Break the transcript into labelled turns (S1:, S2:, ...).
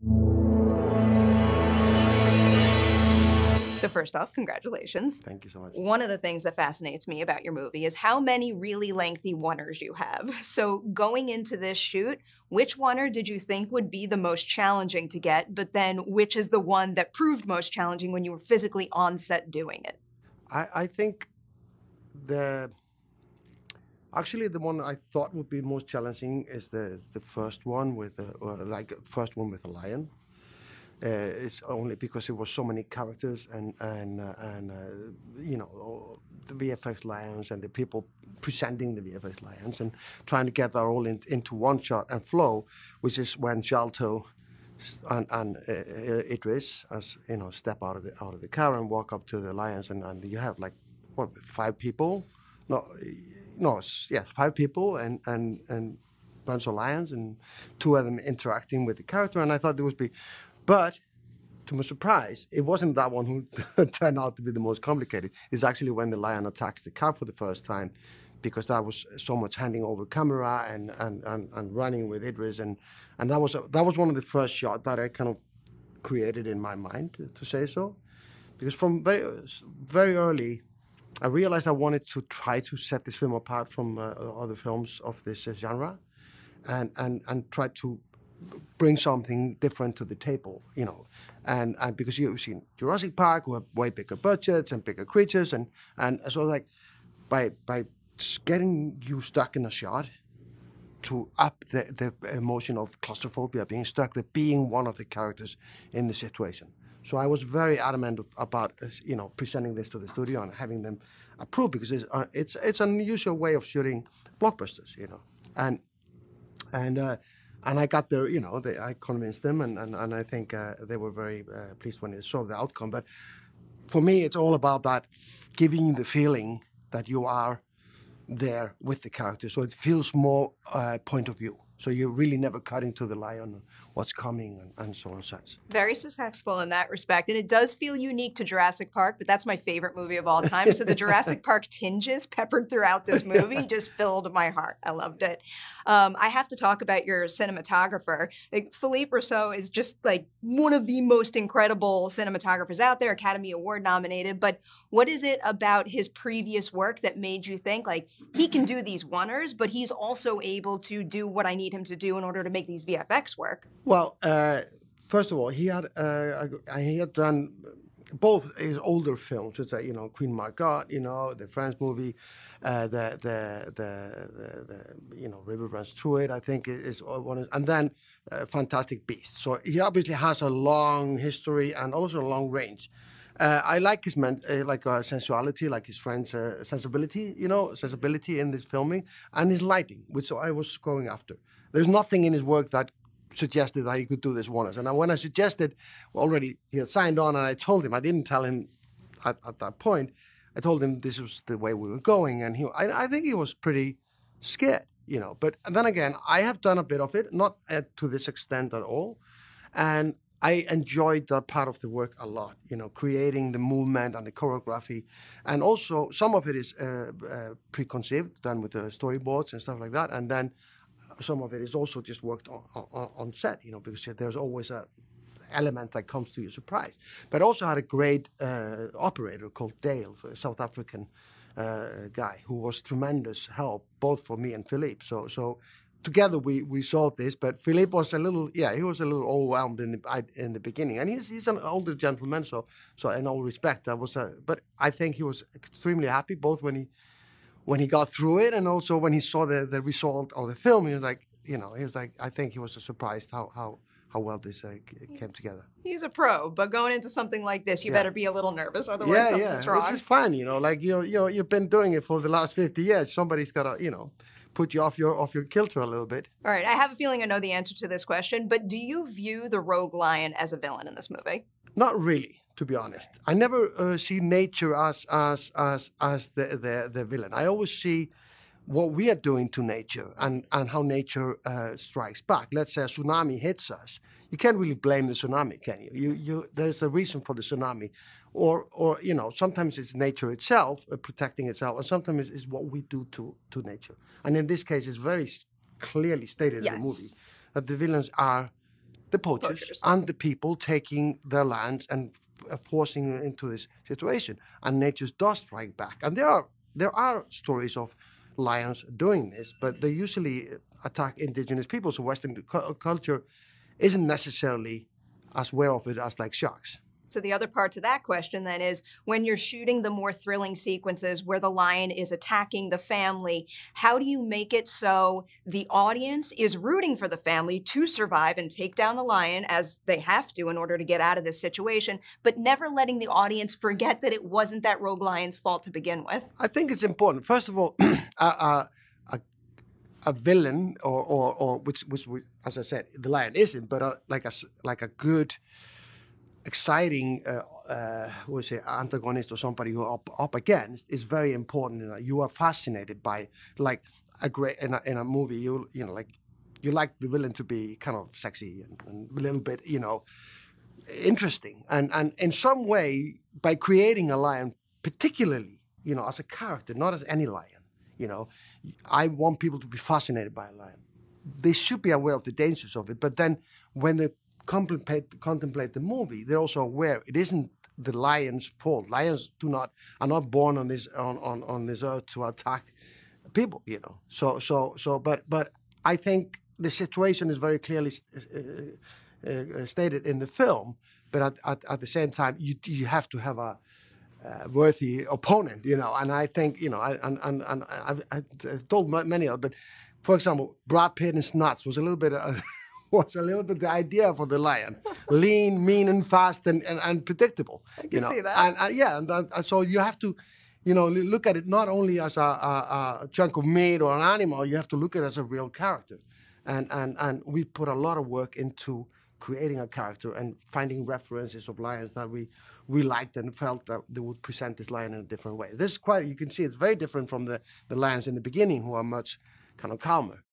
S1: So first off, congratulations.
S2: Thank you so much.
S1: One of the things that fascinates me about your movie is how many really lengthy oners you have. So going into this shoot, which oner did you think would be the most challenging to get, but then which is the one that proved most challenging when you were physically on set doing it?
S2: I think actually the one I thought would be most challenging is the first one with the lion. It's only because it was so many characters and you know, the VFX lions and the people presenting the VFX lions and trying to get that all into one shot and flow, which is when Sharlto and Idris, as you know, step out of the car and walk up to the lions, and you have like what, 5 people? Yes, 5 people and bunch of lions and 2 of them interacting with the character, and I thought there would be. But to my surprise, it wasn't that one who turned out to be the most complicated. It's actually when the lion attacks the car for the first time, because that was so much handing over camera and running with Idris, and that was one of the first shots that I kind of created in my mind, to say so, because from very early, I realized I wanted to try to set this film apart from other films of this genre, and try to bring something different to the table, you know, and because you've seen Jurassic Park, who have way bigger budgets and bigger creatures, and so like by getting you stuck in a shot to up the emotion of claustrophobia, being stuck, the being one of the characters in the situation. So I was very adamant about, you know, presenting this to the studio and having them approve, because it's an unusual way of shooting blockbusters, you know, and I got their, you know, I convinced them, and I think they were very pleased when they saw the outcome. But for me, it's all about that, giving you the feeling that you are there with the character, so it feels more point of view. So you're really never cutting to the lion, what's coming, and so on and such.
S1: Very successful in that respect. And it does feel unique to Jurassic Park, but that's my favorite movie of all time. So the Jurassic Park tinges peppered throughout this movie just filled my heart. I loved it. I have to talk about your cinematographer. Like, Philippe Rousseau is just like one of the most incredible cinematographers out there, Academy Award nominated. But what is it about his previous work that made you think, like, he can do these oners, but he's also able to do what I need him to do in order to make these VFX work?
S2: Well, first of all, he had done both his older films, which are, you know, Queen Margot, you know, the French movie, the you know, River Runs Through It, I think is one, and then Fantastic Beasts. So he obviously has a long history and also a long range. I like his sensuality, like his French sensibility, you know, sensibility in this filming, and his lighting, which I was going after. There's nothing in his work that suggested that he could do this once. And when I suggested, already he had signed on, and I told him, I didn't tell him at that point, I told him this was the way we were going, and I think he was pretty scared, you know. But then again, I have done a bit of it, not to this extent at all, and I enjoyed that part of the work a lot, you know, creating the movement and the choreography. And also, some of it is preconceived, done with the storyboards and stuff like that. And then some of it is also just worked on set, you know, because there's always an element that comes to your surprise. But I also had a great operator called Dale, a South African guy, who was tremendous help, both for me and Philippe. So together we solved this, but Philippe was a little overwhelmed in the beginning, and he's an older gentleman, so in all respect, but I think he was extremely happy, both when he got through it, and also when he saw the result of the film. He was like, I think he was surprised how well this came together.
S1: He's a pro, but going into something like this, you better be a little nervous, otherwise something's wrong.
S2: This is fun, you know, like you've been doing it for the last 50 years. Somebody's got to, you know, put you off your kilter a little bit.
S1: All right, I have a feeling I know the answer to this question, but do you view the rogue lion as a villain in this movie?
S2: Not really, to be honest. I never see nature as the villain. I always see what we are doing to nature and how nature strikes back. Let's say a tsunami hits us. You can't really blame the tsunami, can you? There's a reason for the tsunami. Or you know, sometimes it's nature itself protecting itself, and sometimes it's what we do to nature. And in this case, it's very clearly stated in the movie that the villains are the poachers and the people taking their lands and forcing them into this situation. And nature does strike back. And there are stories of lions doing this, but they usually attack indigenous people. So Western culture isn't necessarily as aware of it as like sharks.
S1: So the other part to that question then is, when you're shooting the more thrilling sequences where the lion is attacking the family, how do you make it so the audience is rooting for the family to survive and take down the lion, as they have to in order to get out of this situation, but never letting the audience forget that it wasn't that rogue lion's fault to begin with?
S2: I think it's important. First of all, a villain, or which as I said, the lion isn't, but like a good, exciting antagonist or somebody who up against is very important. You are fascinated by, like, in a movie, you like the villain to be kind of sexy and a little bit interesting, and in some way, by creating a lion, particularly as a character, not as any lion, I want people to be fascinated by a lion. They should be aware of the dangers of it, but then when they contemplate the movie, they're also aware it isn't the lion's fault. Lions are not born on this earth to attack people, but I think the situation is very clearly stated in the film. But at the same time, you have to have a worthy opponent, and I think I've told many of them, but for example, Brad Pitt in Snatch was a little bit the idea for the lion. Lean, mean, and fast, and predictable.
S1: I can see that.
S2: And so you have to, look at it not only as a chunk of meat or an animal. You have to look at it as a real character. And we put a lot of work into creating a character and finding references of lions that we liked and felt that they would present this lion in a different way. You can see it's very different from the lions in the beginning, who are much kind of calmer.